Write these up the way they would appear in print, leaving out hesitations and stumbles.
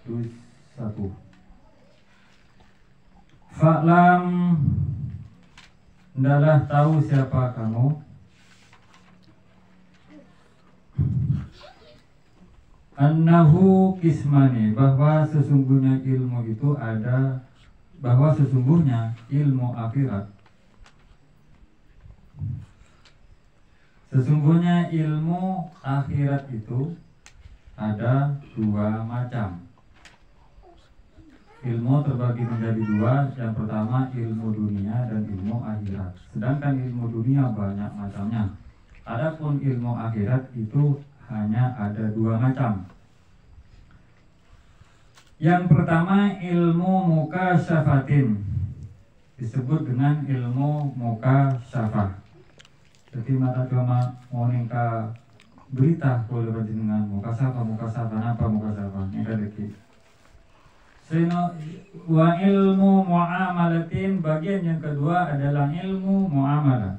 1. Fa'lam, hendaklah tahu siapa kamu, annahu kismani, bahwa sesungguhnya ilmu itu ada, bahwa sesungguhnya ilmu akhirat, sesungguhnya ilmu akhirat itu ada 2 macam. Ilmu terbagi menjadi 2. Yang pertama ilmu dunia dan ilmu akhirat. Sedangkan ilmu dunia banyak macamnya. Adapun ilmu akhirat itu hanya ada 2 macam. Yang pertama ilmu mukasyafatin, disebut dengan ilmu mukasyafah. Jadi mata cuma mau ningka berita kalau dengan mukasyafah apa mukasyafah ningka deki. Wa ilmu muamalatin, bagian yang kedua adalah ilmu muamalah.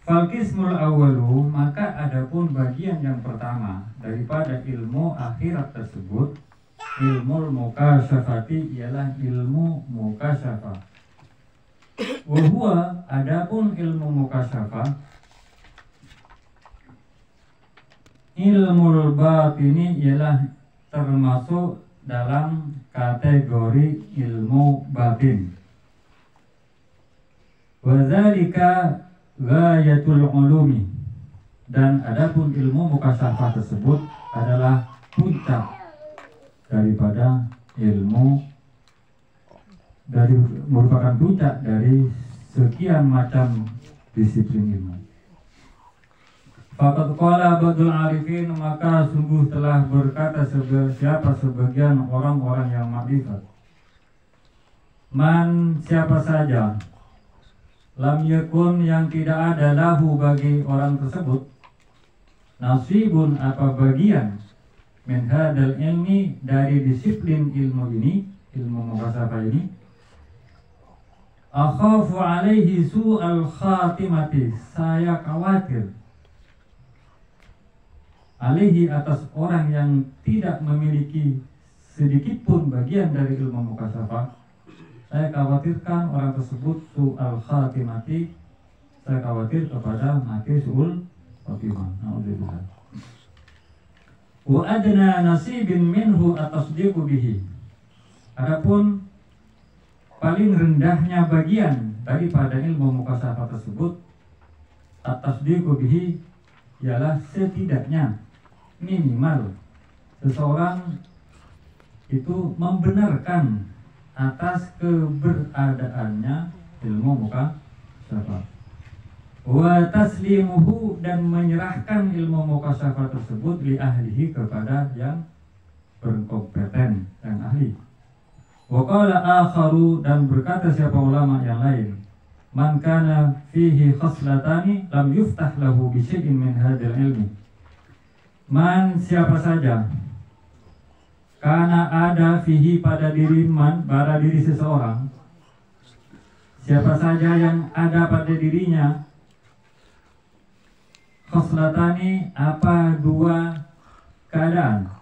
Falqismul awwalu, maka adapun bagian yang pertama daripada ilmu akhirat tersebut, ilmu mukasyafati, ialah ilmu mukasyafah. Wa huwa, adapun ilmu mukasyafah, ilmu batini, ialah termasuk dalam kategori ilmu batin. Wa dzalika ghayatul ulumi, dan adapun ilmu mukasyafah tersebut adalah puncak daripada ilmu, merupakan puncak dari sekian macam disiplin ilmu. Faqad qala ba'dul arifin, maka sungguh telah berkata siapa sebagian orang-orang yang makrifat, man, siapa saja, lam yakun, yang tidak ada, lahu, bagi orang tersebut, nasibun, apa bagian, min hadal ilmi, dari disiplin ilmu ini, ilmu mukasyafah ini, akhafu alaihi su'al khatimati, saya khawatir alaihi, atas orang yang tidak memiliki sedikit pun bagian dari ilmu mukasyafah, saya khawatirkan orang tersebut su'al khatimati, saya khawatir kepada mati su'ul khatimah. Na'udzubillah. Wa adna nasibin minhu atasdiqu bihi, adapun paling rendahnya bagian daripada ilmu mukasyafah tersebut, atasdiqu bihi, ialah setidaknya minimal seseorang itu membenarkan atas keberadaannya ilmu mukasyafah. Wa taslimuhu, dan menyerahkan ilmu mukasyafah tersebut li ahlihi, kepada yang berkompeten, yang ahli. Wa qala akharu, dan berkata siapa ulama yang lain, man kana fihi khaslatani lam yuftah lahu bi syai'in min hadzal ilmi. Man, siapa saja, karena ada fihi, pada diri man, pada diri seseorang, siapa saja yang ada pada dirinya khaslatani, apa 2 keadaan,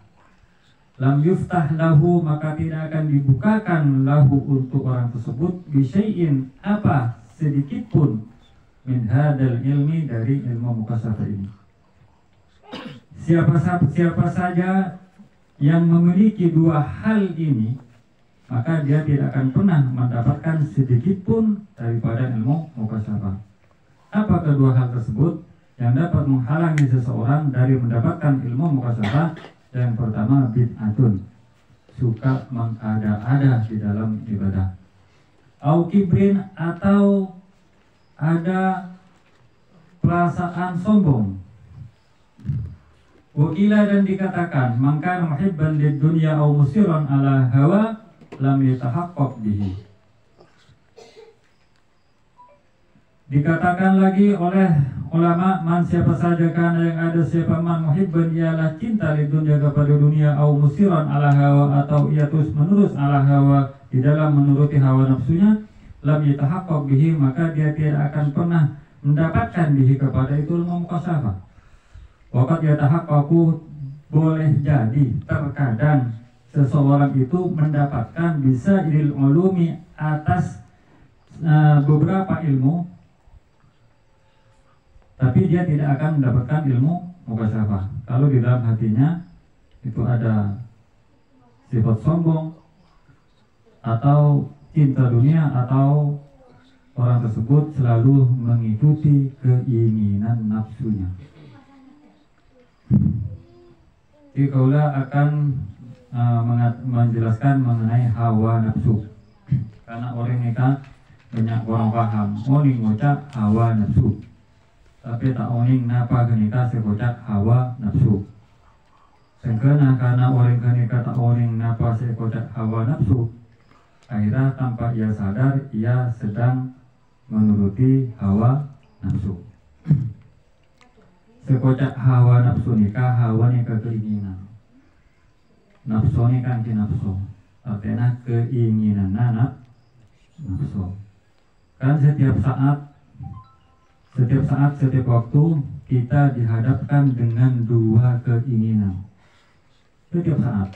lam yuftah lahu, maka tidak akan dibukakan lahu, untuk orang tersebut, bisyai'in, apa sedikit pun, min hadal ilmi, dari ilmu mukasyafah ini. Siapa saja yang memiliki 2 hal ini, maka dia tidak akan pernah mendapatkan sedikit pun daripada ilmu mukasyafah. Apa kedua hal tersebut yang dapat menghalangi seseorang dari mendapatkan ilmu mukasyafah? Yang pertama bid'atun, suka mengada-ada di dalam ibadah. Au kibrin, atau ada perasaan sombong. Wakila, dan dikatakan, maka muhibban lid dunya au musiran ala hawa lam yatahaqqaq bihi. Dikatakan lagi oleh ulama, man, siapa saja, karena yang ada siapa man muhibban, ialah cinta lid dunya, kepada dunia, au musiran ala hawa, atau ia terus menerus ala hawa, di dalam menuruti hawa nafsunya, lam yatahaqqaq bihi, maka dia tidak akan pernah mendapatkan bihi, kepada itu ilmu mukasyafah. Waqad yatahaqqaqu, boleh jadi terkadang seseorang itu mendapatkan bisa ilil ulumi atas beberapa ilmu, tapi dia tidak akan mendapatkan ilmu mukasyafah kalau di dalam hatinya itu ada sifat sombong atau cinta dunia, atau orang tersebut selalu mengikuti keinginan nafsunya. Jadi kaulah akan menjelaskan mengenai hawa nafsu, karena orang mereka banyak orang paham oning ngocak hawa nafsu, tapi tak oning napa kenika sekocak hawa nafsu. Sengkena karena orang kenika tak oning napa sekocak hawa nafsu, akhirnya tanpa ia sadar ia sedang menuruti hawa nafsu. Sekocak hawa nafsu nikah, hawa nikah keinginan, nafsu nikah ki nafsu, artinya keinginan nafsu. Kan setiap saat, setiap waktu kita dihadapkan dengan dua keinginan. Setiap saat,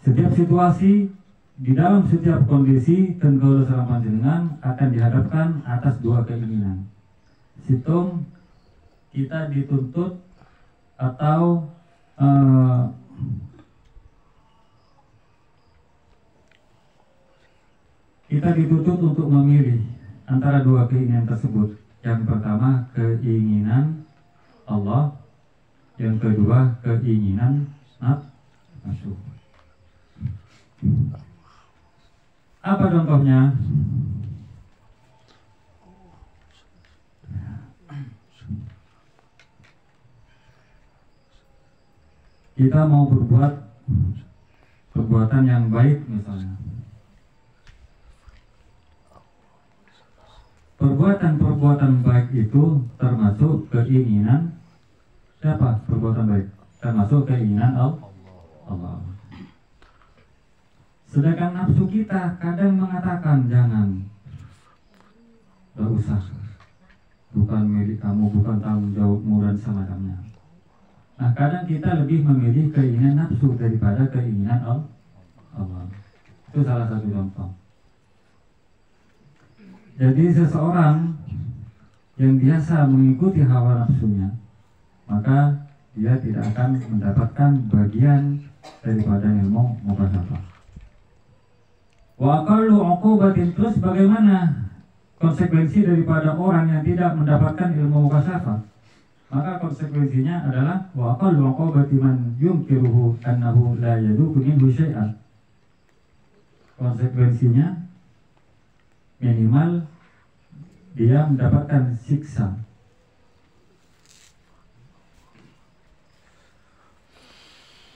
setiap situasi, di dalam setiap kondisi tentu seorang panjenengan akan dihadapkan atas dua keinginan. Situng kita dituntut atau kita dituntut untuk memilih antara dua keinginan tersebut. Yang pertama keinginan Allah, yang kedua keinginan nafsu. Apa contohnya? Kita mau berbuat perbuatan yang baik misalnya. Perbuatan baik itu termasuk keinginan siapa? Perbuatan baik termasuk keinginan Allah. Sedangkan nafsu kita kadang mengatakan jangan, gak usah, bukan milik kamu, bukan tanggung jawabmu dan semacamnya. Nah kadang kita lebih memilih keinginan nafsu daripada keinginan Allah. Itu salah satu contoh. Jadi seseorang yang biasa mengikuti hawa nafsunya, maka dia tidak akan mendapatkan bagian daripada ilmu mukasyafah. Wa aqallu 'uqubatin, terus bagaimana konsekuensi daripada orang yang tidak mendapatkan ilmu mukasyafah? Maka konsekuensinya adalah wa aqallu 'uqubati man yumkiruhu annahu la yaduku minhu syai'an. Konsekuensinya minimal dia mendapatkan siksa.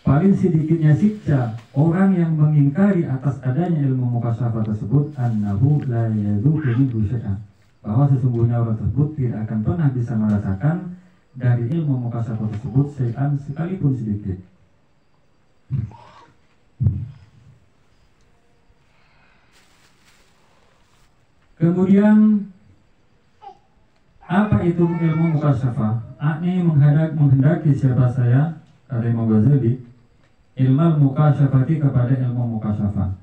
Paling sedikitnya siksa orang yang mengingkari atas adanya ilmu mukasyafah tersebut, annahu la yaduku minhu syai'an, bahwa sesungguhnya orang tersebut tidak akan pernah bisa merasakan dari ilmu mukasyafah tersebut syai'an sekalipun sedikit. Kemudian apa itu ilmu mukasyafah? Ini menghendaki siapa saya, kata Imam Ghazali, ilmu mukasyafati kepada ilmu mukasyafah.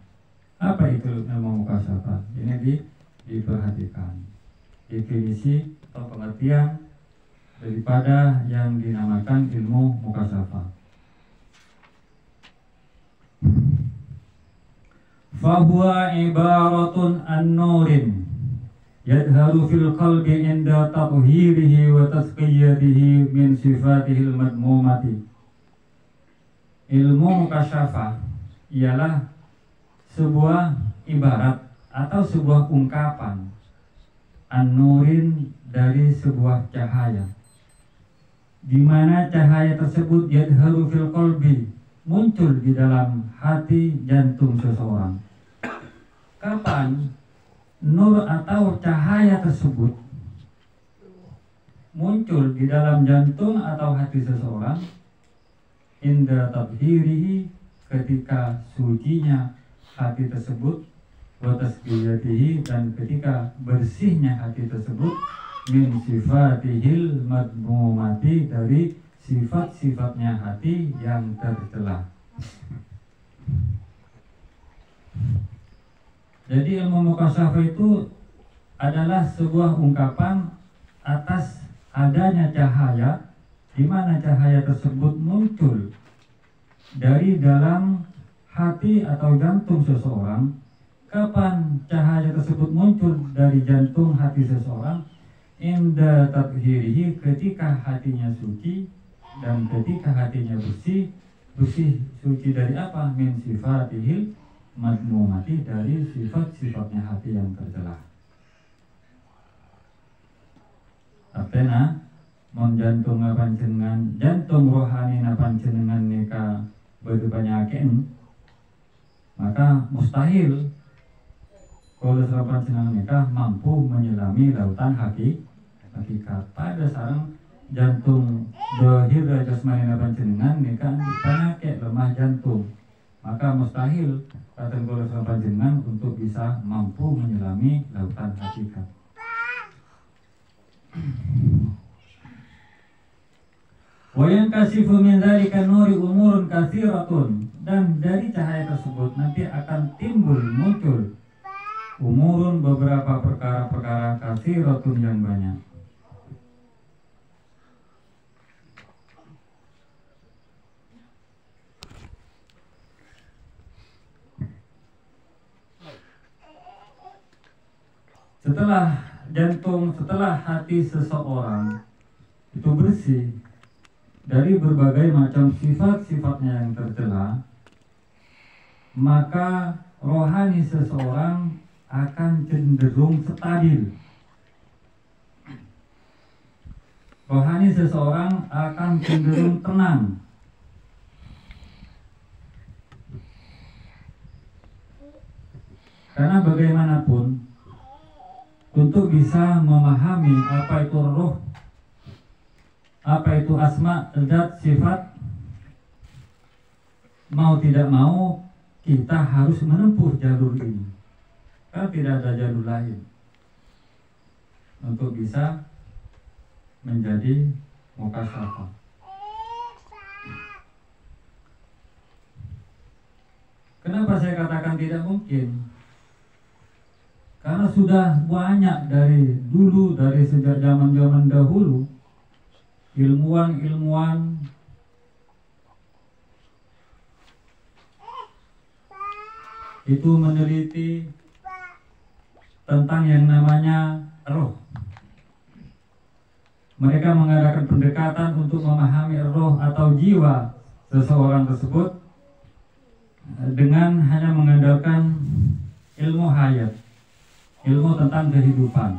Apa itu ilmu mukasyafah? Ini diperhatikan definisi atau pengertian daripada yang dinamakan ilmu mukasyafah. Fahuwa ibaratun an-nurin yadharu fil qalbi inda tathhirihi wa tazkiyatihi min sifatihil madmumati. Ilmu mukasyafah ialah sebuah ibarat atau sebuah ungkapan an-nurin, dari sebuah cahaya, di mana cahaya tersebut yadharu fil qalbi, muncul di dalam hati jantung seseorang. Kapan nur atau cahaya tersebut muncul di dalam jantung atau hati seseorang? Inda tathhirihi, ketika sucinya hati tersebut, wa tazkiyatihi, dan ketika bersihnya hati tersebut, min sifatihil madmumati, dari sifat-sifatnya hati yang tercela. Jadi ilmu mukasyafah itu adalah sebuah ungkapan atas adanya cahaya, di mana cahaya tersebut muncul dari dalam hati atau jantung seseorang. Kapan cahaya tersebut muncul dari jantung hati seseorang? Inda tathirihi, ketika hatinya suci dan ketika hatinya bersih. Bersih suci dari apa? Min sifatihil madmumati, dari sifat-sifatnya hati yang tercela. Artinya mon jantung panjenengan, jantung rohani panjenengan nika berbanyakin, maka mustahil kalau panjenengan nika mampu menyelami lautan hakikat. Pada sarang jantung dohir jasmani panjenengan nika panake lemah jantung, maka mustahil kata kalau panjenengan untuk bisa mampu menyelami lautan hakikat. Wayan kasifu min dzalika nuri umurun katsiratun, dan dari cahaya tersebut nanti akan timbul muncul umurun, beberapa perkara-perkara katsiratun yang banyak. Setelah jantung, setelah hati seseorang itu bersih dari berbagai macam sifat-sifatnya yang tercela, maka rohani seseorang akan cenderung stabil. Rohani seseorang akan cenderung tenang. Karena bagaimanapun, untuk bisa memahami apa itu roh, apa itu asma, zat, sifat, mau tidak mau kita harus menempuh jalur ini. Karena tidak ada jalur lain untuk bisa menjadi mukasyafah. Kenapa saya katakan tidak mungkin? Karena sudah banyak dari dulu, dari sejak zaman-zaman dahulu, ilmuwan-ilmuwan itu meneliti tentang yang namanya roh. Mereka mengadakan pendekatan untuk memahami roh atau jiwa seseorang tersebut dengan hanya mengandalkan ilmu hayat, ilmu tentang kehidupan,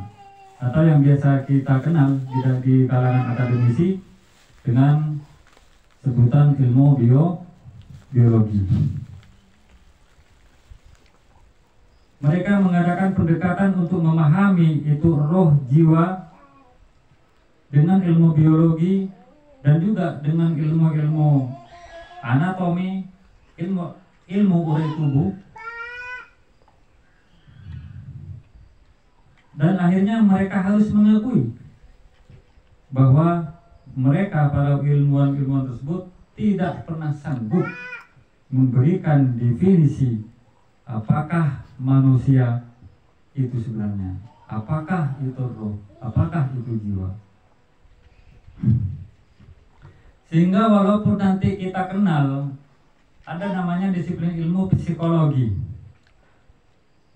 atau yang biasa kita kenal di kalangan akademisi dengan sebutan ilmu biologi. Mereka mengadakan pendekatan untuk memahami itu roh, jiwa dengan ilmu biologi dan juga dengan ilmu-ilmu anatomi, ilmu urai tubuh. Dan akhirnya mereka harus mengakui bahwa mereka, para ilmuwan-ilmuwan tersebut, tidak pernah sanggup memberikan definisi apakah manusia itu sebenarnya, apakah itu roh, apakah itu jiwa. Sehingga walaupun nanti kita kenal ada namanya disiplin ilmu psikologi.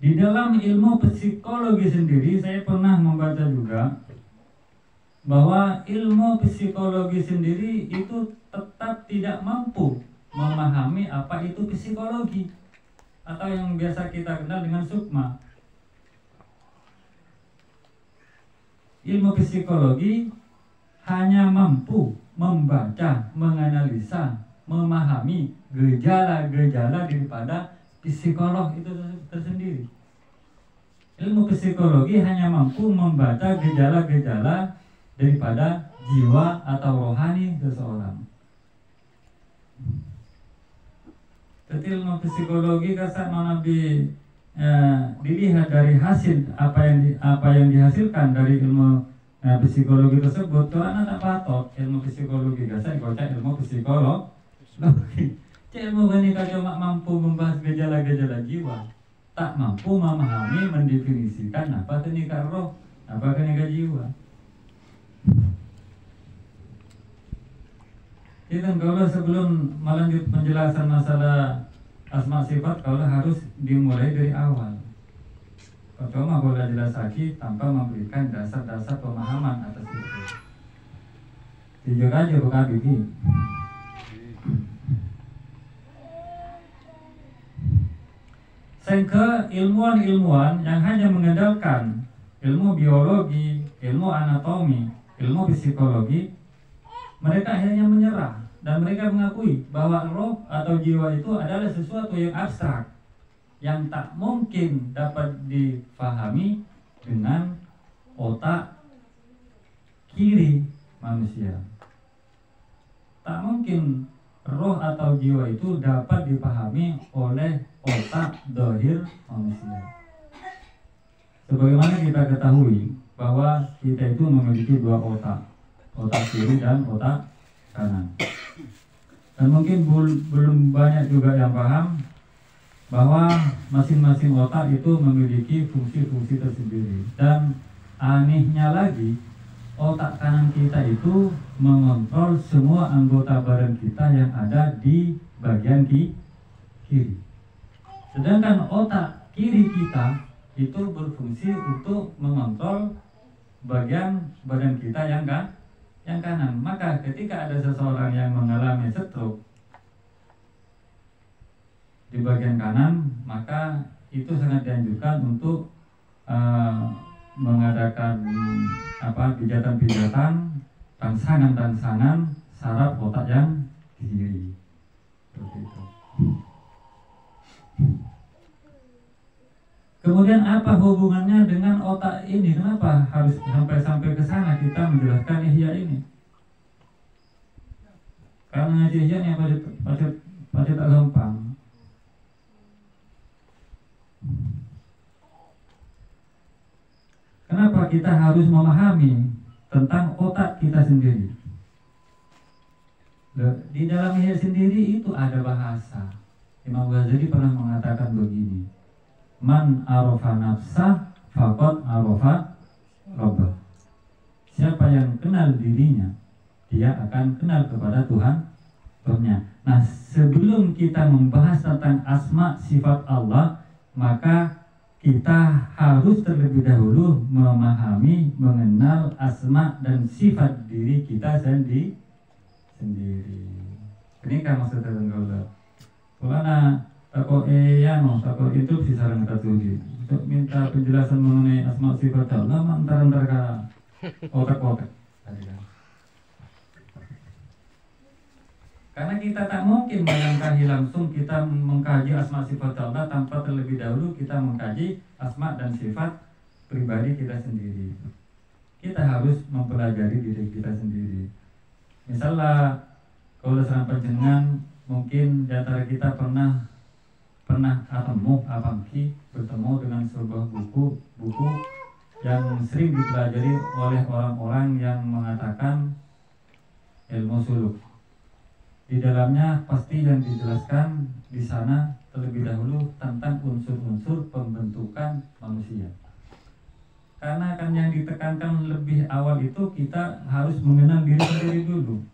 Di dalam ilmu psikologi sendiri, saya pernah membaca juga bahwa ilmu psikologi sendiri itu tetap tidak mampu memahami apa itu psikologi, atau yang biasa kita kenal dengan sukma. Ilmu psikologi hanya mampu membaca, menganalisa, memahami gejala-gejala daripada psikolog itu tersendiri. Ilmu psikologi hanya mampu membaca gejala-gejala daripada jiwa atau rohani seseorang. Jadi ilmu psikologi kasar Nabi dilihat dari hasil apa yang dihasilkan dari ilmu Nah, psikologi tersebut kalau anak tak patok ilmu psikologi saya kocak ilmu psikologi. Ilmu ini cuma mampu membahas gejala-gejala jiwa, tak mampu memahami mendefinisikan apa kenika roh, apa kenika jiwa. Itu kalau sebelum melanjut penjelasan masalah asma sifat, kalau harus dimulai dari awal. Cuma boleh jelas lagi tanpa memberikan dasar-dasar pemahaman atas itu. Jujur aja bukan begini. Sehingga ilmuwan-ilmuwan yang hanya mengandalkan ilmu biologi, ilmu anatomi, ilmu psikologi, mereka akhirnya menyerah dan mereka mengakui bahwa roh atau jiwa itu adalah sesuatu yang abstrak, yang tak mungkin dapat difahami dengan otak kiri manusia. Tak mungkin roh atau jiwa itu dapat dipahami oleh otak dohir manusia. Sebagaimana kita ketahui bahwa kita itu memiliki dua otak, otak kiri dan otak kanan. Dan mungkin belum banyak juga yang paham bahwa masing-masing otak itu memiliki fungsi-fungsi tersendiri. Dan anehnya lagi, otak kanan kita itu mengontrol semua anggota badan kita yang ada di bagian kiri. Sedangkan otak kiri kita itu berfungsi untuk mengontrol bagian badan kita yang kanan. Maka ketika ada seseorang yang mengalami stroke di bagian kanan, maka itu sangat dianjurkan untuk mengadakan pijatan-pijatan, rangsangan saraf otak yang kiri. Seperti itu. Kemudian apa hubungannya dengan otak ini? Kenapa harus sampai ke sana kita menjelaskan ihya ini? Karena ngaji ihya ini pasti tak gampang. Kenapa kita harus memahami tentang otak kita sendiri? Di dalam ihya sendiri itu ada bahasa. Imam Ghazali pernah mengatakan begini: Man arofa nafsah faqad arofa rabbah. Siapa yang kenal dirinya, dia akan kenal kepada Tuhannya. Nah, sebelum kita membahas tentang asma sifat Allah, maka kita harus terlebih dahulu memahami, mengenal asma dan sifat diri kita sendiri. Ini kan maksudnya kalau tako itu bisa ngetatuji untuk minta penjelasan mengenai asma sifat Allah, antar ke otak-otak. Karena kita tak mungkin melangkahi langsung kita mengkaji asma sifat Allah tanpa terlebih dahulu kita mengkaji asma dan sifat pribadi kita sendiri. Kita harus mempelajari diri kita sendiri. Misalnya kalau serang panjenengan, mungkin di antara kita pernah bertemu dengan sebuah buku yang sering dipelajari oleh orang-orang yang mengatakan ilmu suluk. Di dalamnya pasti yang dijelaskan di sana terlebih dahulu tentang unsur-unsur pembentukan manusia. Karena kan yang ditekankan lebih awal itu kita harus mengenal diri sendiri dulu.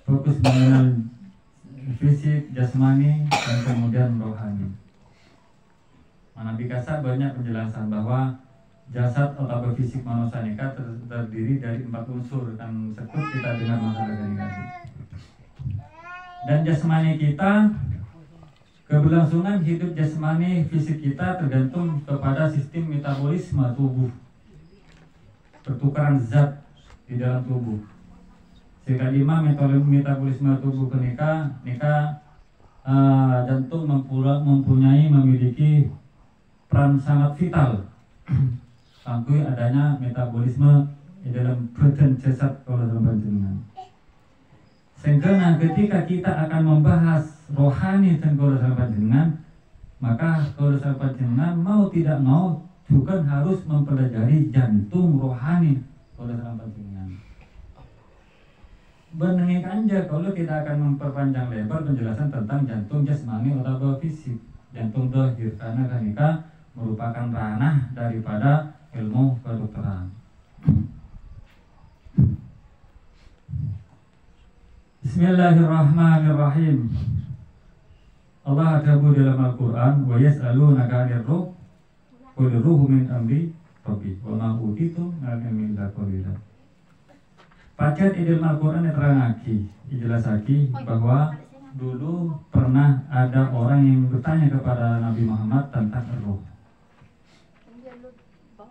Fokus mengenal fisik, jasmani, dan kemudian rohani. Nabi Kasa banyak penjelasan bahwa jasad atau fisik manusia nikah terdiri dari 4 unsur, dan sekut kita dengar masalah tadi. Dan jasmani kita, keberlangsungan hidup jasmani fisik kita tergantung kepada sistem metabolisme tubuh, pertukaran zat di dalam tubuh. Sehingga 5 metabolisme tubuh kenika jantung memiliki peran sangat vital sampai adanya metabolisme di dalam badan jasad kalau dalam panjenengan. Sehingga ketika kita akan membahas rohani dan kalau dalam panjenengan, maka kalau dalam panjenengan mau tidak mau juga harus mempelajari jantung rohani Kalau dalam pancingan benengik anja kalau tidak akan memperpanjang lebar penjelasan tentang jantung jasmani atau fisik, jantung dohir, karena kenika merupakan ranah daripada ilmu kedokteran. Bismillahirrahmanirrahim. Allah adabu dalam Al-Quran, wa yas'alunaka 'anir ruh qul ruhu min amri rabbi wa ma utitum min ilmin illa qalila. Paket idil Al-Quran yang terangaki, dijelasaki bahwa dulu pernah ada orang yang bertanya kepada Nabi Muhammad tentang roh.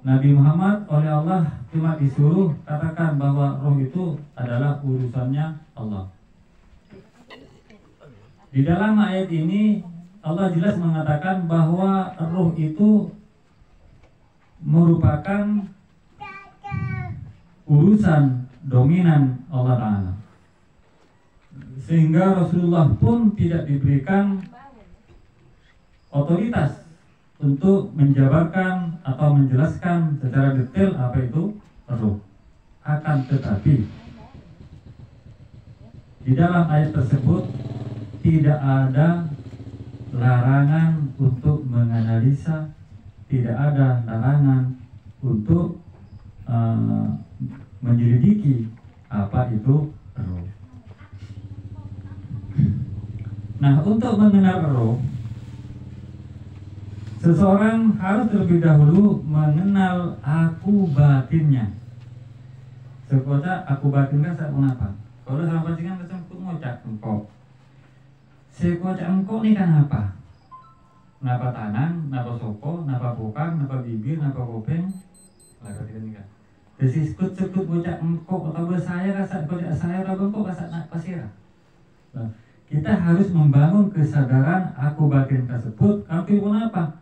Nabi Muhammad oleh Allah cuma disuruh katakan bahwa roh itu adalah urusannya Allah. Di dalam ayat ini Allah jelas mengatakan bahwa roh itu merupakan urusan dominan Allah Ta'ala, sehingga Rasulullah pun tidak diberikan otoritas untuk menjabarkan atau menjelaskan secara detail apa itu roh. Akan tetapi di dalam ayat tersebut tidak ada larangan untuk menganalisa, tidak ada larangan untuk menyelidiki apa itu roh. Nah, untuk mengenal roh, seseorang harus terlebih dahulu mengenal aku batinnya. Sekota aku batin kan saya mengapa? Kalau dalam pancingan kita ngocak engkau. Sekota engkau ini kan apa? Napa tangan, napa soko, napa bokang, napa bibir, napa kopeng, laga tidak nikah. Jadi sekut bocah engkau atau saya rasa bocah saya atau engkau rasa nak pasir. Nah, kita harus membangun kesadaran aku batin tersebut. Aku pun apa?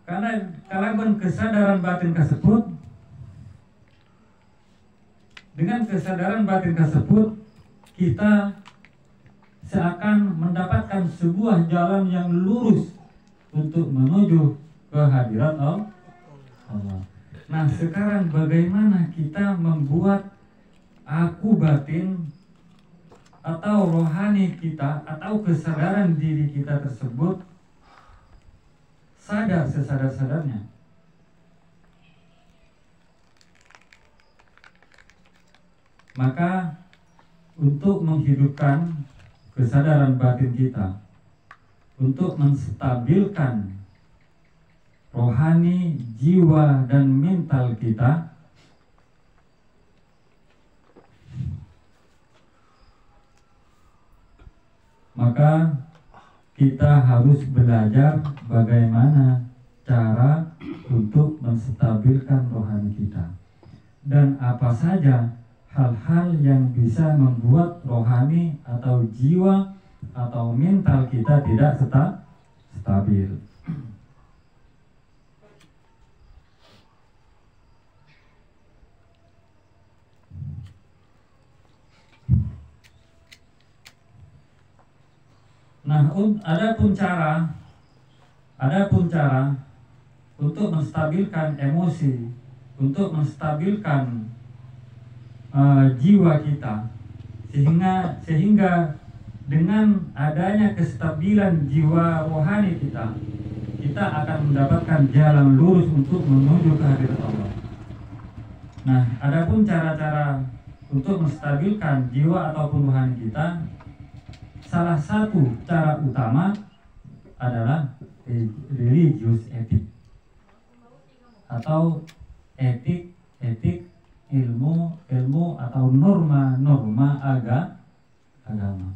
Karena kalau kesadaran batin tersebut, dengan kesadaran batin tersebut kita seakan mendapatkan sebuah jalan yang lurus untuk menuju kehadirat Allah. Nah, sekarang bagaimana kita membuat aku batin atau rohani kita atau kesadaran diri kita tersebut sadar sesadar-sadarnya? Maka untuk menghidupkan kesadaran batin kita, untuk menstabilkan rohani, jiwa, dan mental kita, maka kita harus belajar bagaimana cara untuk menstabilkan rohani kita, dan apa saja hal-hal yang bisa membuat rohani atau jiwa atau mental kita tidak stabil. Nah, ada pun cara untuk menstabilkan emosi, untuk menstabilkan jiwa kita, sehingga dengan adanya kestabilan jiwa rohani kita akan mendapatkan jalan lurus untuk menuju kehadirat Allah. Nah, ada pun cara-cara untuk menstabilkan jiwa ataupun rohani kita. Salah satu cara utama adalah religious ethic atau etik ilmu atau norma agama.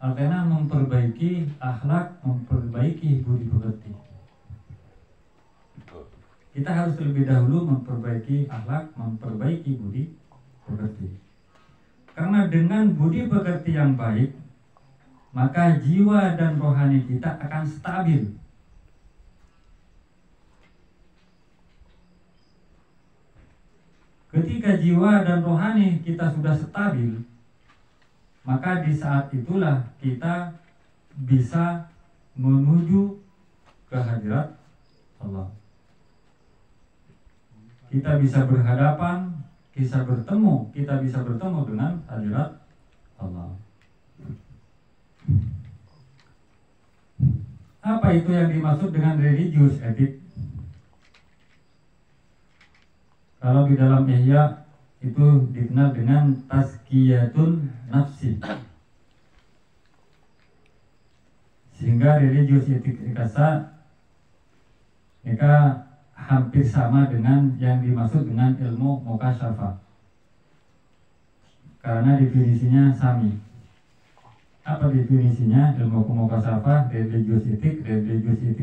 Artinya memperbaiki akhlak, memperbaiki budi pekerti. Kita harus terlebih dahulu memperbaiki akhlak, memperbaiki budi pekerti. Karena dengan budi pekerti yang baik, maka jiwa dan rohani kita akan stabil. Ketika jiwa dan rohani kita sudah stabil, maka di saat itulah kita bisa menuju kehadirat Allah. kita bisa berhadapan, kita bisa bertemu dengan hadirat Allah. Apa itu yang dimaksud dengan religius etik? Kalau di dalam Ihya itu dikenal dengan tazkiyatun nafsi. Sehingga religius etik mereka hampir sama dengan yang dimaksud dengan ilmu mukasyafah. Karena definisinya sami. Apa definisinya? Ilmu mukasyafah, religius etik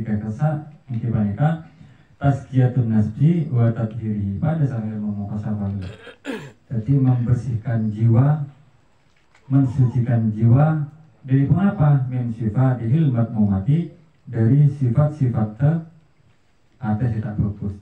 kasa intibanika tazkiyatun nafsi wa tathhirihi. Pada saat ilmu mukasyafah. Jadi membersihkan jiwa, mensucikan jiwa dari apa? Min sifatihil matmumati, dari sifat-sifat atas tidak bagus.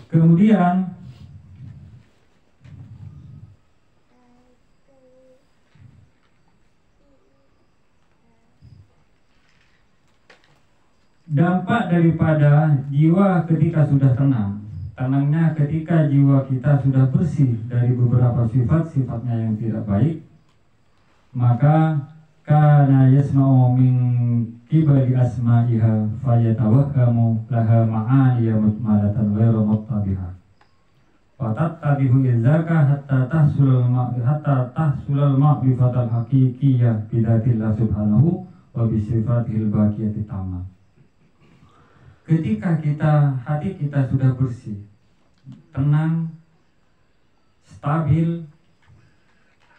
Kemudian dampak daripada jiwa ketika sudah tenangnya ketika jiwa kita sudah bersih dari beberapa sifat-sifatnya yang tidak baik, maka kana yasma'u min qibali asma'iha fayatawahhamu laha ma'aniya mutmalatan ghairu muttabiha wa tattabihu izzaka hatta tahsulul ma'rifatal haqiqiyyah bidatillah subhanahu wa bisifatihil baqiyati tamah. Ketika hati kita sudah bersih, tenang, stabil,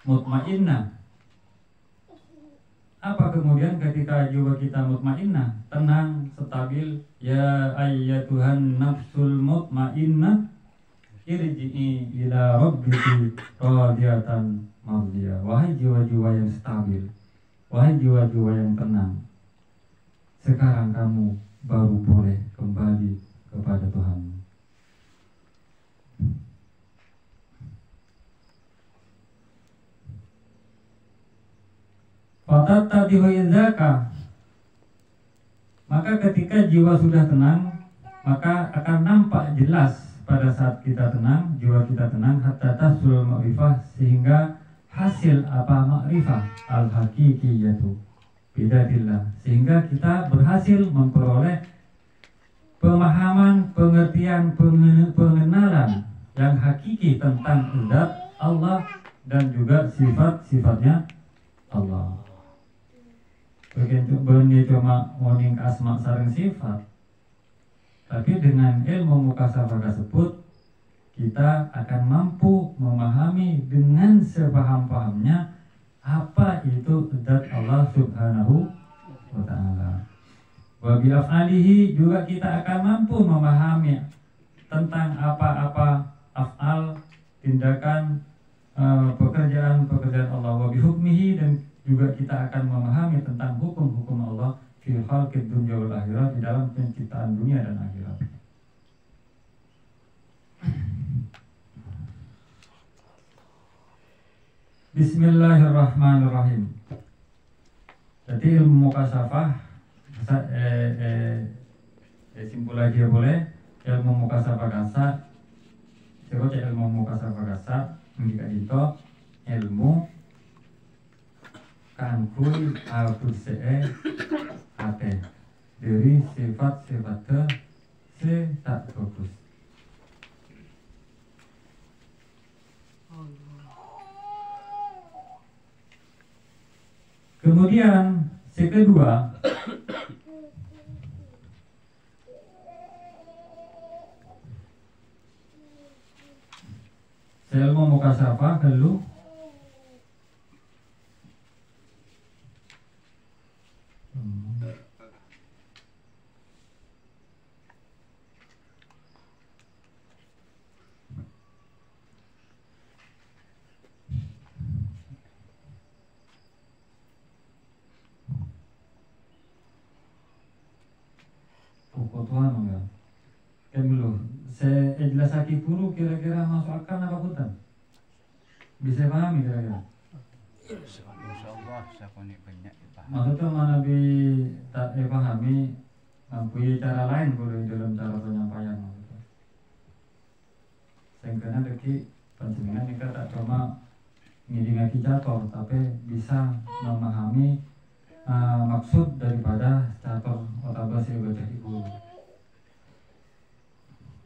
mutmainnah. Apa kemudian ketika jiwa kita mutmainnah, tenang, stabil, ya ayyatuhan nafsul mutmainnah, irji'i ila rabbiki radiyatan mardiyah. Wahai jiwa-jiwa yang stabil, wahai jiwa-jiwa yang tenang, sekarang kamu baru boleh kembali kepada Tuhan. Fatattabihu izzaka. Maka ketika jiwa sudah tenang, maka akan nampak jelas pada saat kita tenang, jiwa kita tenang, hatta tahsul ma'rifah, sehingga hasil apa ma'rifah al-haqiqiyatu bidatillah, sehingga kita berhasil memperoleh pemahaman, pengertian, pengenalan yang hakiki tentang zat Allah dan juga sifat-sifatnya Allah. Bukan cuma moning asma sareng sifat, tapi dengan ilmu mukasyafah tersebut kita akan mampu memahami dengan sepaham-pahamnya apa itu zat Allah subhanahu wa ta'ala. Wa bi af'alihi, juga kita akan mampu memahami tentang apa-apa af'al, tindakan, pekerjaan Allah. Wa bi hukmihi, dan juga kita akan memahami tentang hukum-hukum Allah fi khalqid dunya wal akhirah, di dalam penciptaan dunia dan akhirat. Bismillahirrahmanirrahim. Jadi ilmu mukasyafah simpul aja boleh. Ilmu mukasyafah kasar, coba ilmu mukasyafah kasar jika itu ilmu kangkui al-kursi'e ate dari sifat-sifat tak bagus. Kemudian kedua, ilmu mukasyafah dulu pokok Tuhan ya. Kan dulu guru kira-kira masuk akal apa bukan? Bisa pahami kira-kira? Insya Allah saya punya banyak dipahami. Maksudnya mana tak pahami mempunyai cara lain boleh dalam cara penyampaian maksudnya. Sehingga deki panjenengan ini tak cuma ngidingaki catur, tapi bisa memahami maksud daripada catur otabah si baca ibu.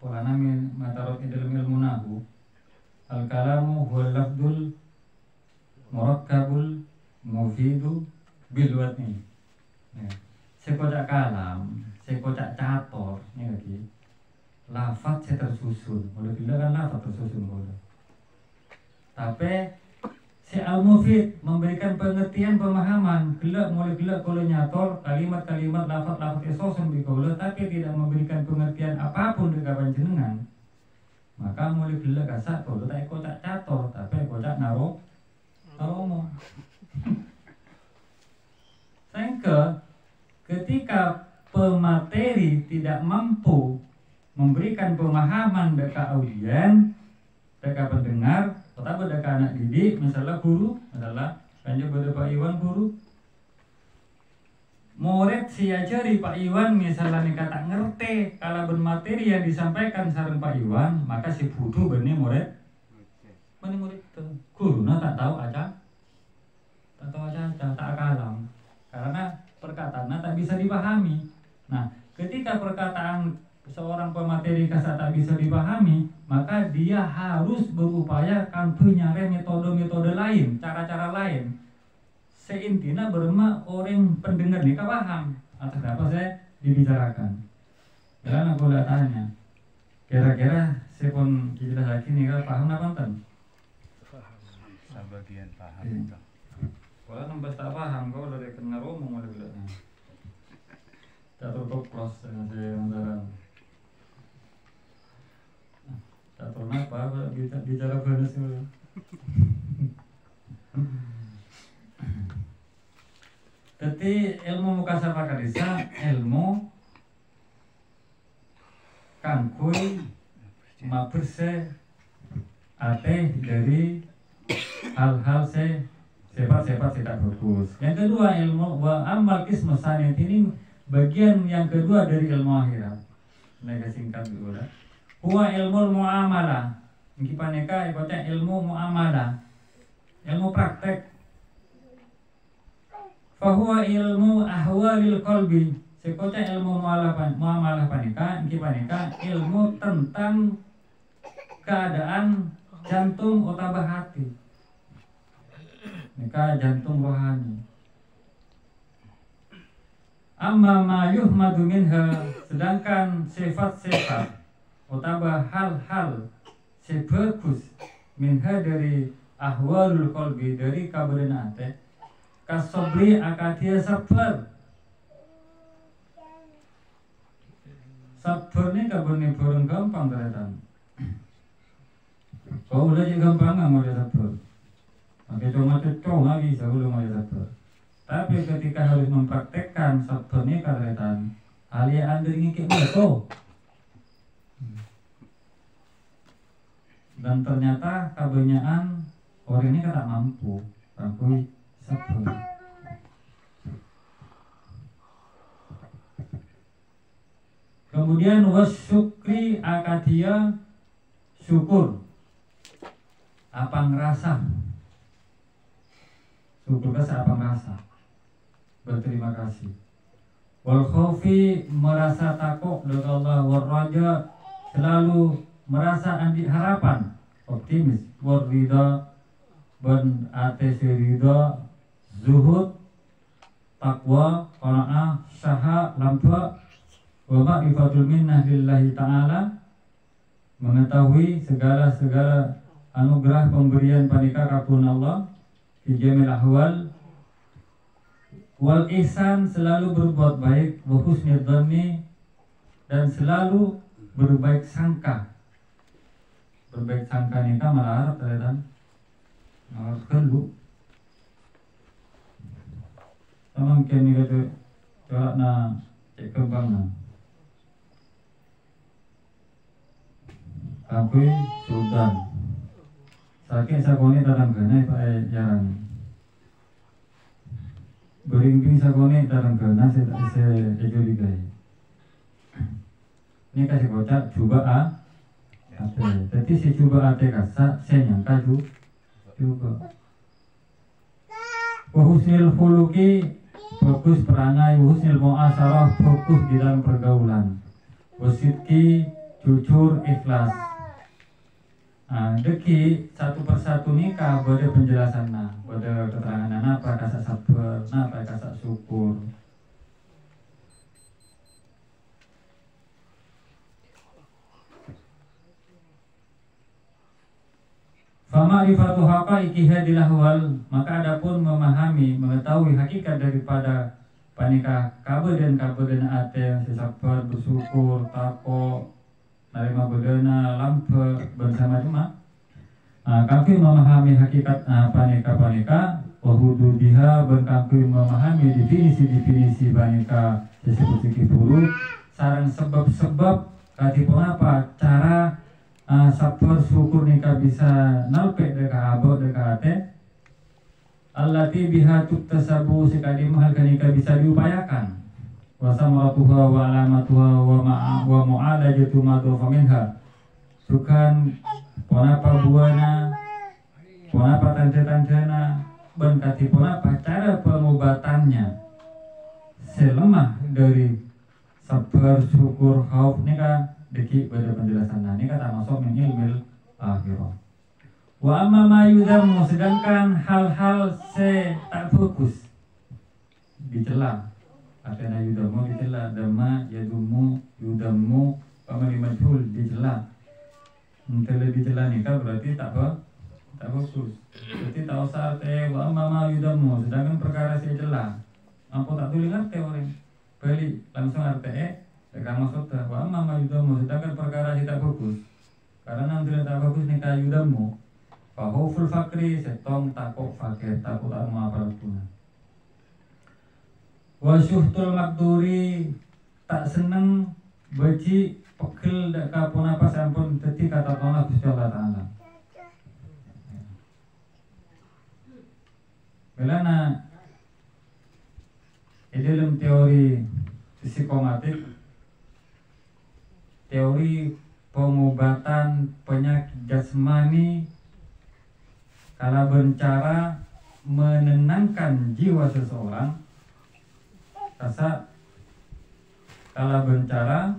Polana matarot dalam ilmu nahu al-kalamu huwal lafdul murakkabul mufidu bilwatni. Ya. Sekocak kalam, sekocak cator, ini lagi. Lafaz saya tersusun, boleh bilang kan lafaz tersusun boleh. Tapi si al-mufid memberikan pengertian pemahaman, gelak mulai gelak kalau nyator kalimat-kalimat lafaz-lafaz tersusun bikola, tapi tidak memberikan pengertian apapun dekat panjenengan. Maka mulai gelak kasak kalau tak kocak cator, tapi kocak naruh ngomong. Sehingga ketika pemateri tidak mampu memberikan pemahaman dekat audien, dekat pendengar, atau dekat anak didik, misalnya guru, adalah lanjut pada Pak Iwan guru, murid siajari Pak Iwan misalnya nih kata ngerti kalau bermateri yang disampaikan saran Pak Iwan, maka si butuh benih murid itu guru tak tahu aja, tak kalam, karena perkataannya tak bisa dipahami. Nah, ketika perkataan seorang pemateri kasar tak bisa dipahami, maka dia harus berupaya kan nyari metode-metode lain, cara-cara lain. Seintinya berma orang pendengar nih paham atas apa saya dibicarakan. Jangan aku lihat tanya, kira-kira saya pun kita lagi nih paham apa enten? Sebagian paham itu. Kalau nambah tak paham, kau dari kena ngomong oleh bilangnya. Catur koplos dengan saya antara. Catur apa? Bicara bonus itu. Jadi ilmu mukasabah kadisa ilmu kangkui maberse ate dari hal-hal sifat-sifat tidak bagus. Yang kedua ilmu wa amal kismu saniyat ini bagian yang kedua dari ilmu akhirat. Mereka singkat dulu lah. Huwa ilmu muamalah. Mungkin paneka ikutnya ilmu muamalah, ilmu praktek. Fahuwa ilmu ahwalil qalbi. Sekotnya ilmu muamalah paneka, mungkin paneka ilmu tentang keadaan jantung otabah hati. Mereka jantung rohani. Amma ma yuhmadu minha, sedangkan sifat-sifat otabah hal-hal sebagus minha dari ahwalul qalbi, dari kabadan ate kasobri akadia sabar. Sabar ini kabarnya barang gampang ternyata. Kau udah jadi gampang nggak mau dia sabar. Pakai cuma cocok nggak bisa belum mau dia sabar. Tapi ketika harus mempraktekkan sabar ini ternyata alia anda ingin betul. Dan ternyata kebanyakan orang ini tidak mampu sabar. Kemudian wasyukri akadia syukur. Apa ngerasa? Syukur kasih apa ngerasa? Berterima kasih. Wal khaufi merasa takut dari Allah, wal raja selalu merasa andi harapan, optimis, wal ridha ben ate ridha, zuhud, takwa, qanaah, syaha, lampa, wa ma'rifatul minnah lillahi ta'ala, mengetahui segala anugerah pemberian panika kapun Allah fi jamil ahwal, wal ihsan selalu berbuat baik, wa husnul dhanni dan selalu berbaik sangka. Berbaik sangka nikah malah ternyata malah kelu. Sama kini kata coba na cek kembang na. Kampui Sudan. Sakit sakone dalam gana Pak jarang. Berimbing sakone dalam gana se ejo digai. Ini kasih kocak coba ate. Jadi si coba ate kasa saya nyangka juga. Wahusnil khuluqi fokus perangai, wahusnil mu'asarah fokus di dalam pergaulan. Wasidki jujur ikhlas. Deki satu persatu nikah pada penjelasan pada keterangan apa kasak sabar, apa kasak syukur. Fama'rifatu haqaiqi hadil ahwal, maka adapun memahami, mengetahui hakikat daripada panikah kabedan ate sabar, bersyukur, takwa, narima bedana, lampe bersama cuma. Kami memahami hakikat panika wahududiha, berkami memahami definisi panika disebut buruk, sarang sebab-sebab katipun apa cara sabar syukur nikah bisa nalpek deka abo deka ate allati biha tuktasabu sekali mahal nikah bisa diupayakan wa samaratuha wa alamatuha wa mu'alajatu ma dhafa minha sukan ponapa buana ponapa tanda-tandana ban katipun apa cara pengobatannya selemah dari sabar syukur khauf nikah deki pada penjelasan ini kata masuk min ilmil akhirah. Wa amma ma yudammu, sedangkan hal-hal se tak fokus dicela. Artinya yudammu dicela, dama yadumu yudammu pamali majhul dicela. Mentele dicela nikah berarti tak fokus. Berarti tak usah wa amma ma yudammu, sedangkan perkara se cela. Apa tak tulis ngerti orang. Balik langsung arti Sekarang maksud bahwa mama yudamu, sedangkan perkara tidak bagus. Karena tidak tak bagus nikah yudamu. Fahuful fakri setong takut fakir, takut tak mau apa pun. Wasyuhtul makduri, tak seneng beci pegel dak kapun apa sampun dadi kata Allah Gusti Allah Taala. Belana dalam teori psikomatik, teori pengobatan penyakit jasmani kala bencara menenangkan jiwa seseorang kasa kala bencara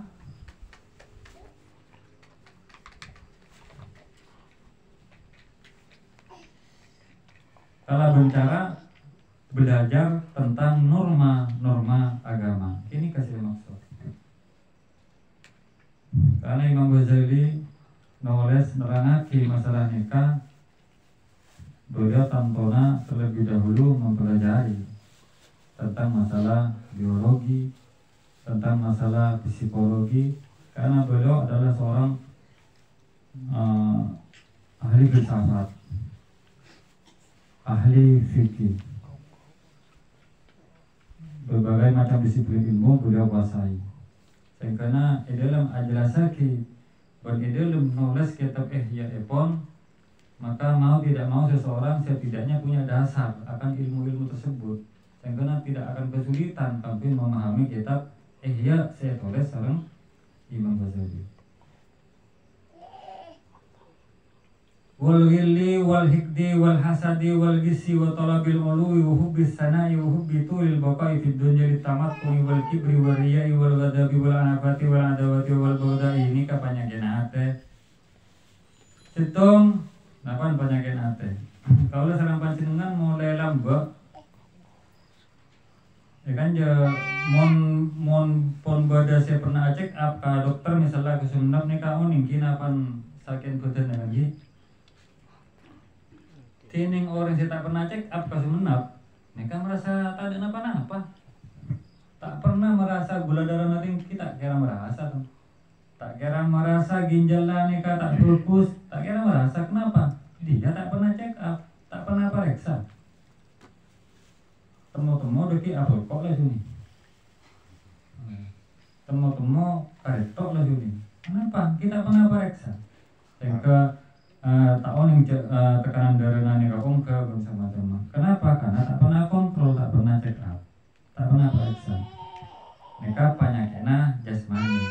belajar tentang norma-norma agama. Ini kasih maksud. Karena Imam Ghazali nulis nerangake masalah nikah, beliau tantona terlebih dahulu mempelajari tentang masalah biologi, tentang masalah psikologi, karena beliau adalah seorang ahli filsafat, ahli fikih, berbagai macam disiplin ilmu beliau kuasai. Karena dalam ajelasaki dan dalam nulis kitab Ihya Epon, maka mau tidak mau seseorang setidaknya punya dasar akan ilmu-ilmu tersebut. Karena tidak akan kesulitan tapi memahami kitab Ihya saya tulis sareng Imam Ghazali. Wal ghilli wal hikdi wal hasadi wal gissi wa talabil uluwi wa hubbis sana'i wa hubbi tulil baqa'i fid dunya litamattu'i wal kibri wal riya'i wal ghadabi wal anafati wal adawati wal baghdai. Ini ka penyakit ate. Setong napan penyakit ate. Kalau sareng panjenengan mulai lambek ya kan mon pon bada saya pernah cek up ka dokter misalnya kesumenep nih kamu ningkin apan sakit badan lagi. Tining orang saya tak pernah cek up kesumenep, mereka merasa tak ada apa-apa. Tak pernah merasa gula darah nanti kita kira merasa tuh. Tak kira merasa ginjalnya nikah tak bagus, tak kira merasa kenapa? Dia tak pernah check up, tak pernah periksa. Temu-temu deki apa kok lah sini. Temu-temu karetok lah sini. Kenapa? Kita pernah periksa. sehingga tak oning tekanan darah nika ke macam-macam. Kenapa? Karena tak pernah kontrol, tak pernah check up, tak pernah periksa. Nika penyakitnya jasmani.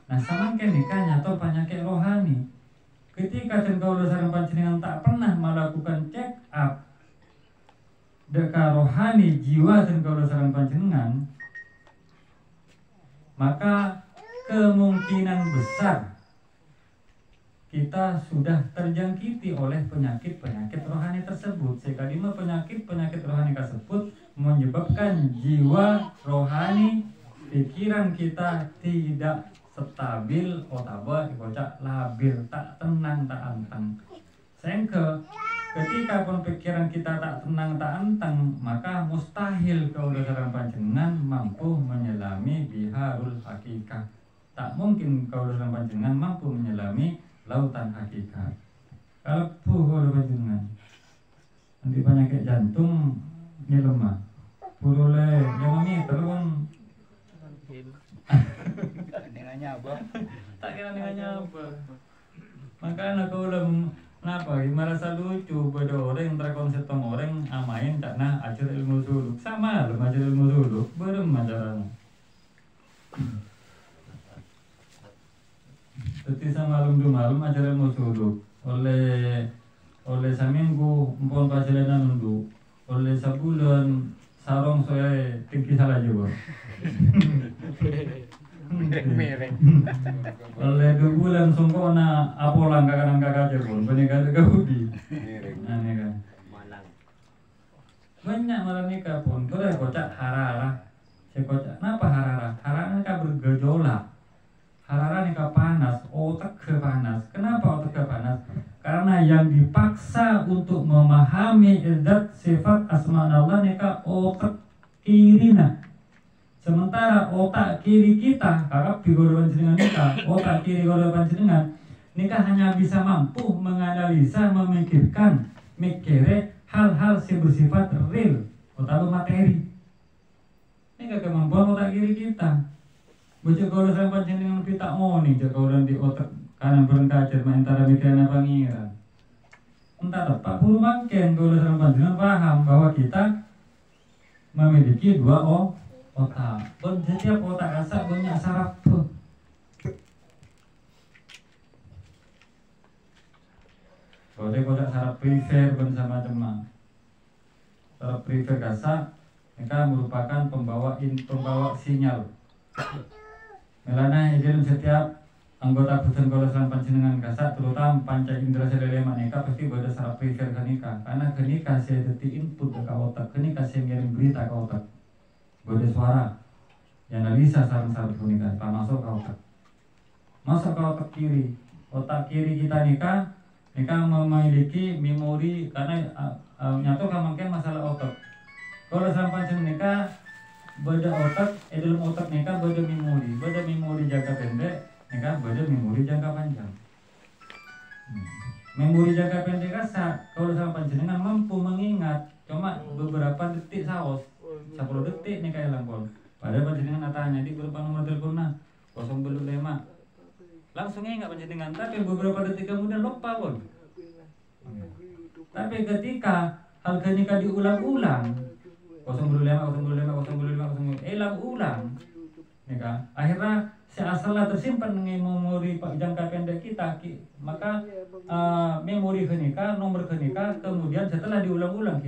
Nah samangke nika nyator penyakit rohani. Ketika cengkau sareng panjenengan tak pernah melakukan check up deka rohani jiwa cengkau sareng panjenengan, maka kemungkinan besar kita sudah terjangkiti oleh penyakit-penyakit rohani tersebut. Sekali penyakit-penyakit rohani tersebut menyebabkan jiwa rohani, pikiran kita tidak stabil, otaba dikocak labil, tak tenang, tak anteng. Sehingga ketika pikiran kita tak tenang, tak anteng, maka mustahil kaula sareng panjenengan mampu menyelami biharul hakikat. Tak mungkin kaula sareng panjenengan mampu menyelami lautan hakikat. Kalau kaula panjenengan nanti penyakit jantung lemah, purule 5 meter pun Nyaba. tak kira nyaba. Makanya kaula kenapa? Merasa lucu pada orang terkonsep orang amain karena ajar ilmu suluk sama loh, ajar ilmu suluk berem ajaran. Jadi sama malam ajar ilmu suluk oleh seminggu empon paselenan nundu oleh sebulan sarong saya tinggi salah juga. Mereng. Oleh 2 bulan sungkona apolang kakak pun penikah kehudi. Aneh kan. Banyak malam nikah pun kau dah kocak harara. Saya kocak. Kenapa harara? Harara nikah bergejolak. Harara nikah panas, otak ke panas. Kenapa otak ke panas? Karena yang dipaksa untuk memahami zat sifat asma Allah nikah otak kirina. Sementara otak kiri kita, kakak bigoro panjenengan nikah, otak kiri goro panjenengan nikah hanya bisa mampu menganalisa, memikirkan, mikire hal-hal yang bersifat real atau materi. Ini kemampuan otak kiri kita. Bocah goro sareng panjenengan kita nih, jika orang di otak kanan berengkacer antara mikiran apa ngira. Entah tepat puluh makin goro sareng panjenengan paham bahwa kita memiliki 2 otak. Setiap otak rasa banyak saraf tuh. Kode saraf perifer bersama teman. Saraf perifer rasa mereka merupakan pembawa sinyal. Melana dalam setiap anggota butuh golongan panjenengan kasa terutama panca indera selelema mereka pasti pada saraf perifer kenika. Karena kenika saya detik input ke otak, kenika saya ngirim berita ke otak. Bode suara yang analisa sarang-sarang nikah masuk ke otak kiri. Otak kiri kita nikah memiliki memori karena nyata mungkin masalah otak. Kalau sampai nikah beda otak, dalam otak nikah beda memori jangka pendek, nikah beda memori jangka panjang. Memori jangka pendek rasa kalau sampai jenengan mampu mengingat cuma beberapa detik saos. 10 detik nih kayak lampol. Padahal panjenengan tanya di beberapa nomor teleponnya 025. Langsung ingat panjenengan, tapi beberapa detik kemudian lupa pun. Tapi ketika hal kenika diulang-ulang 025 ulang nika akhirnya seasalnya tersimpan dengan memori jangka pendek kita, maka memori kenika, nomor kenika kemudian setelah diulang-ulang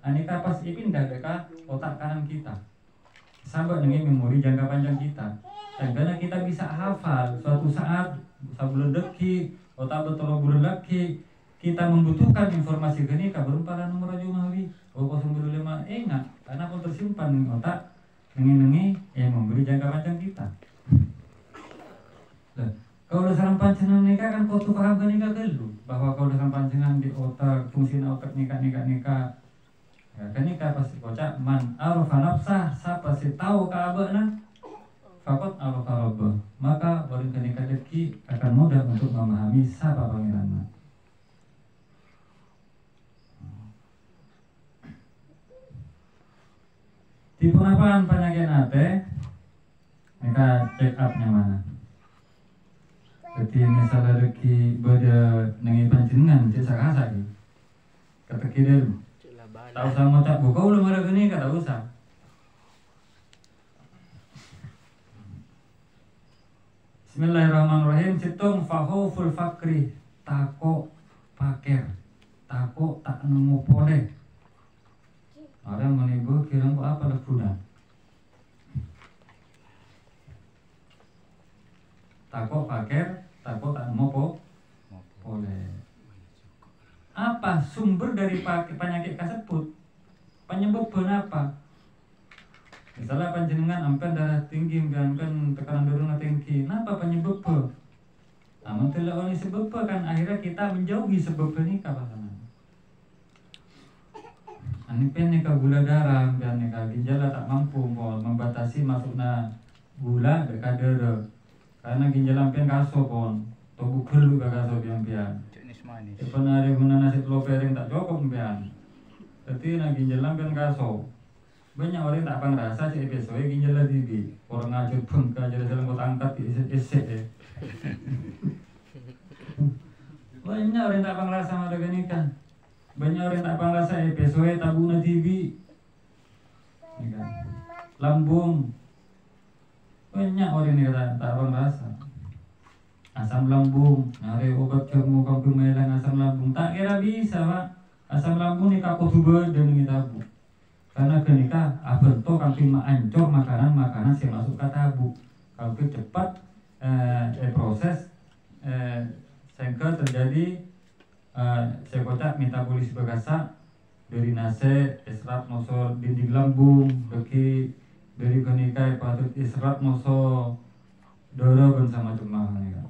aneka pas pindah ke otak kanan kita sampai dengan memori jangka panjang kita, dan karena kita bisa hafal suatu saat sebulan deki otak betul bulan lagi kita membutuhkan informasi kenika berupa nomor jumawi 005 ingat karena pun tersimpan di otak nengi yang memberi jangka panjang kita. Kalau sarang panjenengan nikah kan kau tuh paham kenika dulu bahwa kalau sarang panjenengan di otak fungsi otak nikah ya, kenika pasti kocak man arafa nafsah siapa sih tahu kaabana fakot arafa rabbah, maka orang kenika deki akan mudah untuk memahami siapa pangerannya. Tipe apaan penyakit nate? Mereka check up-nya mana? Jadi misalnya lagi pada nengi panjenengan cek sakasa iki. Kata kira tak usah ngocak buka belum ada gini kata usah. Bismillahirrahmanirrahim. Citung fakhuful fakri tako paker tako tak nemu pole. Orang menibu kira apa lah guna. Tako paker tako tak nemu pole. Apa sumber dari penyakit kasebut? Penyebabnya apa? Misalnya panjenengan ampen darah tinggi, ampen tekanan darah tinggi. Kenapa penyebabnya? Namun tidak oleh sebabnya kan akhirnya kita menjauhi sebab ini kapan? Ani nikah gula darah dan nikah ginjal tak mampu membatasi masuknya gula dekat darah. Karena ginjal ampen kaso pon, tubuh perlu kaso pian-pian. Pernah ada guna nasi telur piring tak cukup pian. Jadi nak ginjal ampen kaso. Banyak orang tak pang rasa cek besok ginjal lagi di orang ngajur bengka jadi selalu buat angkat isek. Banyak orang tak pang rasa ada genikan. Banyak orang tak pang rasa besok tabuna TV. Lambung. Banyak orang ni tak pang rasa. Asam lambung, nari obat jamu kampung melang asam lambung. Tak kira bisa pak. Asam lambung ni kakak tuber dan ni tabu. Karena kenika abentuk kampung ancur makanan yang masuk ke tabu. Kalau cepat proses sehingga terjadi sekocak metabolis bergasak dari nase esrat nosor dinding lambung bagi dari kenika patut esrat nosor doro bersama cuma kenika.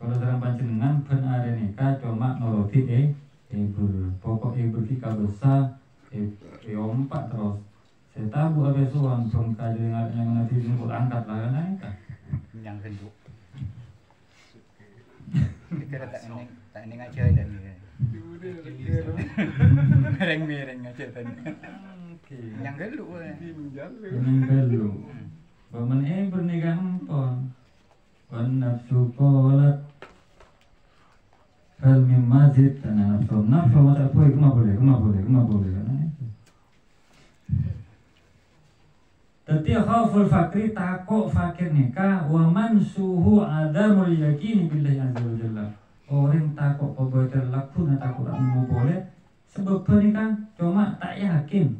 Kalau dalam panjenengan benar nikah cuma nuruti ibu pokok ibu kita besar empat terus. Saya tahu apa suang bengkak yang nanti jemput angkat lah kan nikah. Yang kedua. Kita tak ini aja dan miring aja tadi. Yang kedua. Yang kedua. Paman bernikah empon. Wan nafsu qolat hal mim mazid tanah nafsu mata apa itu boleh kan. Tapi khauful fakri takok fakir nikah wa man suhu adamul yakin billahi azza wa jalla. Orang takok obat laku na takut mau boleh sebab nikah cuma tak yakin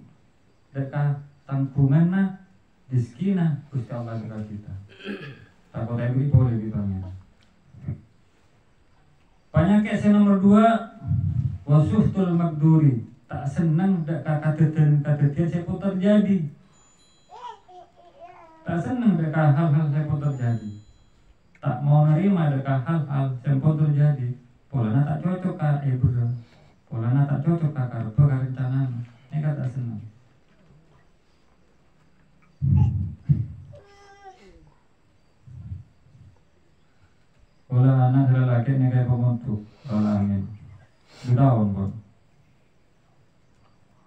dekat tanggungan diskina Gusti Allah dekat kita. Takut ini boleh ditanya. Penyakit yang nomor 2 wasuhtul magduri, tak senang dekat kadedan seput terjadi. Tak senang dekat hal-hal seput terjadi. Tak mau nerima dekat hal-hal seput terjadi. Polanya tak cocok kah ibu. Polanya tak cocok kah karena rencana. Ini tak senang. Kalau anak lelaki ni kayak pemutuk, kalau angin, 2 tahun pun,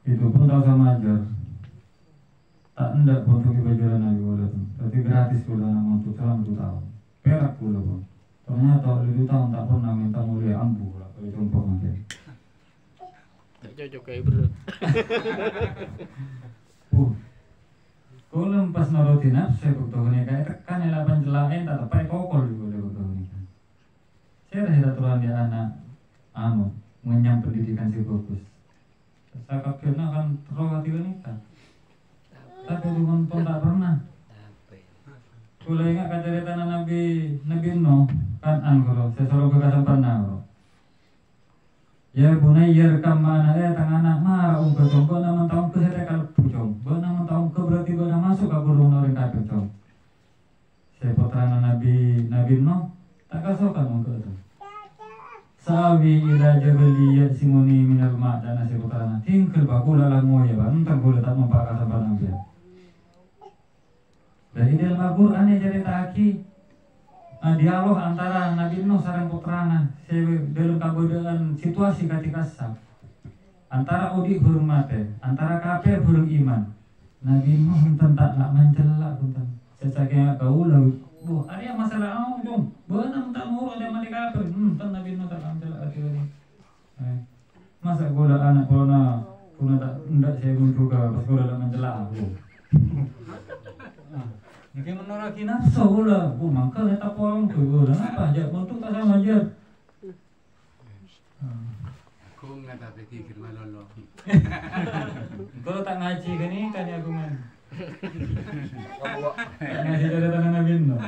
itu pun tak sama ajar, tak hendak untuk kebajaran lagi boleh tu, tapi gratis kalau anak untuk selama 2 tahun, perak pula pun, ternyata 2 tahun tak pernah minta mulia ambu lah kalau jumpa macam. Tak cocok kayak bro. Kalau pas nurutin nafsu, betul ni kayak tekan yang 8 jelain tak tepai kokol juga betul ni. Saya dah aturan dia anak mengenyam pendidikan si bagus. Saya kakeknya kan terlalu hati nikah. Tapi dengan pun tak pernah. Kalau ingat kan cerita Nabi Nuh kan kalau saya selalu kekasih pernah bro. Ya bunayya rekam mana tang anak marah ungkap nama tahun ke saya kalau pucong. Nama tahun ke berarti bana masuk ke burung orang kafir cong. Saya putra Nabi Nuh tak kasukan ungkap itu. Sawi ila jabali yasimuni minal ma' dan nasi putrana tingkal bakula langoy ba entang boleh tak mempak kata barang dia. Dari dalam Al-Qur'an yang cerita aki dialog antara Nabi Nuh sareng putrana dalam keadaan situasi ketika sah antara udi burung mate antara kafir burung iman. Nabi Nuh enten tak nak mencelak enten. Sesaknya kau ada yang masalah dong. Benar tak mau ada mati kafir. Tan Nabi Nuh tak ambil hati ini. Masa gula anak corona tak ndak saya pun juga pas gula dah mencelak aku. Ini menolak nafsu gula. Makanya tak orang tu gula. Apa aja untuk tak sama aja. Aku nggak tak pikir malolo. Kalau tak ngaji kan ini kan aku man. Ngaji cerita Nabi Nuh.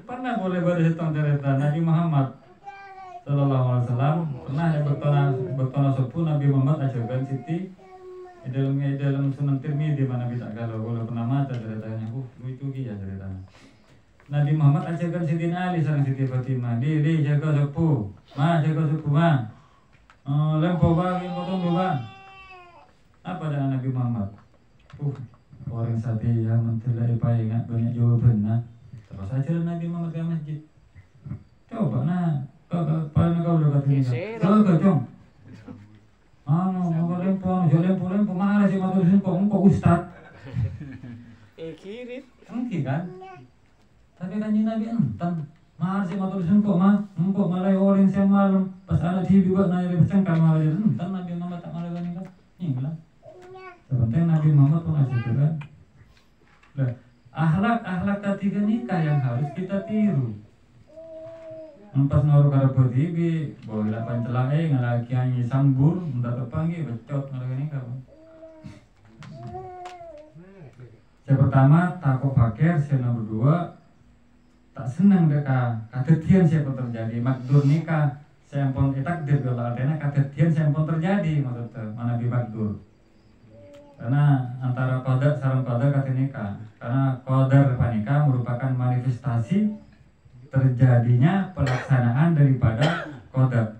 Pernah boleh bercerita cerita Nabi Muhammad Sallallahu Alaihi Wasallam pernah bertona sepuh Nabi Muhammad ajarkan Siti dalam Sunan Tirmidzi mana kita kalau pernah mata ceritanya lucu ya ceritanya. Nabi Muhammad ajarkan Siti Ali sareng Siti Fatimah di jaga sepuh jaga sepuh lempo bagi potong dua apa dengan Nabi Muhammad orang sati yang mentelai ingat banyak jawaban terus ajaran Nabi Muhammad ke masjid coba paling kau udah katanya kau cong mau lempo mana sih matur sin kok ustad kirit kan tapi kan Nabi enten mana sih matur sin kok malai orang siang malam pas anak juga naik bercengkar malah enten Nabi Muhammad tak malah kan ini lah sebenarnya Nabi Muhammad pun ngasih juga nah akhlak ketiga nikah yang harus kita tiru. Pas naruh kada berdiri, boleh pancelai ngalaki anyi sambur, minta terpanggil becot ngalaki nikah. Yang pertama takut fakir, yang nomor dua tak senang deka kadetian siapa terjadi makdur nikah, saya pun takdir kalau artinya kadetian saya pun terjadi maksudnya mana bi makdur. Karena antara qadar sareng qadar kata nikah, karena qadar panikah merupakan manifestasi terjadinya pelaksanaan daripada qadar.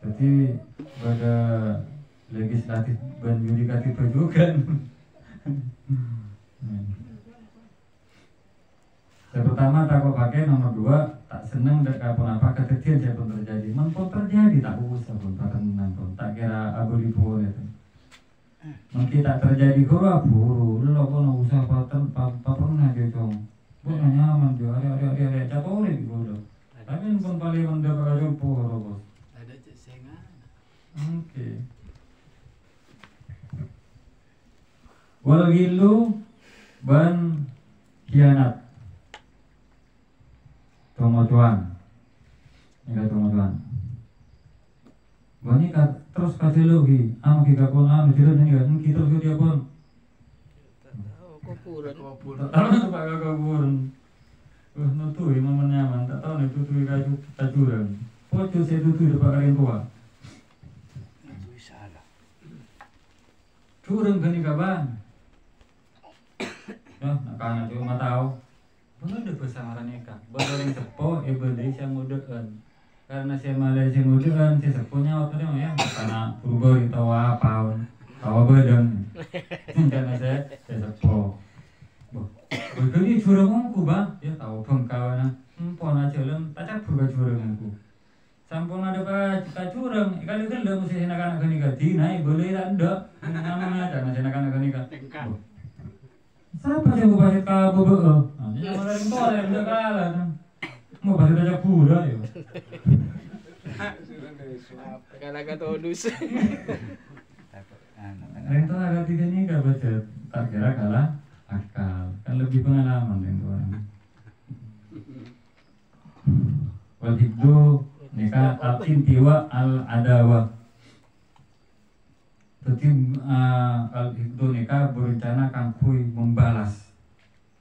Jadi pada legislatif dan yudikatif juga. Yang pertama takut pakai, nomor dua tak seneng apa kejadian saya pun terjadi. Mempun terjadi tak usah pun tak kira abu dipur itu. Mungkin tak terjadi buru lo kono usah paten pernah gitu. Bukan nyaman dia ada catori gitu. Tapi pun paling mendapat jumpo bos. Ada cek sengan. Oke. Wal gilu ban kianat. Tomotuan. Ini tomotuan. Bani terus kasih lagi, kita pun tidak nih kita terus dia pun. Kuburan. Tak tahu tu pak kuburan. Nutui momen nyaman, tak tahu nih tutui kaju tajuran. Pocok saya tutui dapat kalian tua. Itu salah. Curang kan kaban. Ya, nak kana cuma tahu. Benar deh bersama nikah. Berdoring sepo, dari saya mudaan. Karena saya malah saya mudaan, saya sepunya waktu itu ya. Karena berubah tawa apa, tawa badan. Karena saya sepo. Begini curangku bang, ya tahu pengkawan. Pon aja lem, tak berubah curangku. Sampun ada pak curang, kali kan dah mesti anak-anak nikah. Dinai boleh tak ndak? Namanya ada nasi anak-anak nikah. Siapa yang mau pasir kabu beuh? Yang malah itu ada yang udah kalah kan. Mau pasir aja pura ya. Karena kata odus. Rento agak tiga nih gak baca. Tak kira kalah akal. Kan lebih pengalaman yang orang. Wal hibdu nikah al-intiwa al-adawa. Jadi al-hibdu nikah berencana kangkui membalas.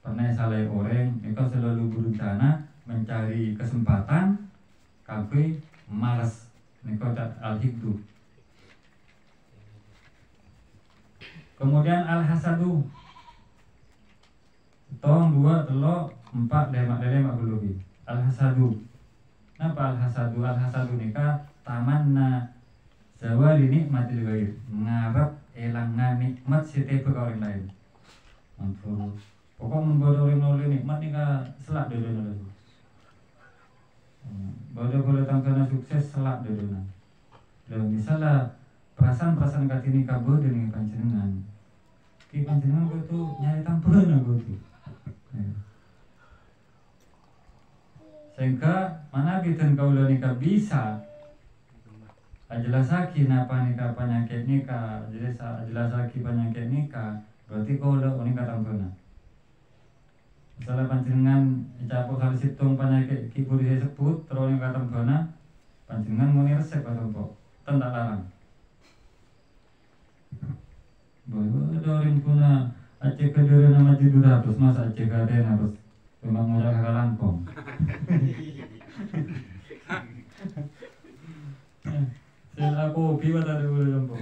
Karena salah orang, nikah selalu berencana mencari kesempatan kangkui malas. Nikah al-hibdu. Kemudian al-hasadu. Tong 2, telok 4, lemak lebih. Al-hasadu. Kenapa al-hasadu? Al-hasadu nikah tamanna zawali nikmatil ghair, ngarep elangan nikmat setiap ke orang lain. Mantul. Pokok membodoh oleh nikmat nikah selak dulu. Bodoh boleh tangkana sukses selak dulu. Dan misalnya perasaan katini kabur dengan panjenengan. ki panjenengan kok tuh nyari tambahan aku tuh. Sehingga mana kita kaula nikah bisa ajelasaki napa nikah penyakit nikah, ajelasaki penyakit nikah, berarti kaula nikah tambahan. Misalnya panjenengan capuk kali situng penyakit kibur saya sebut terus nikah tambahan, panjenengan mau resep atau apa? Tentak larang. Bahwa ada orang punya aceh kediri nama judul harus masa aceh kediri harus memang mau jaga langkong. Saya aku piwa tadi boleh jumpa.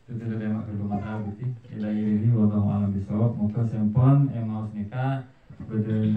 Itu sudah emak kedua mata berarti. Ilahi wallahu a'lam bishawab. Muka sempon emak nikah beden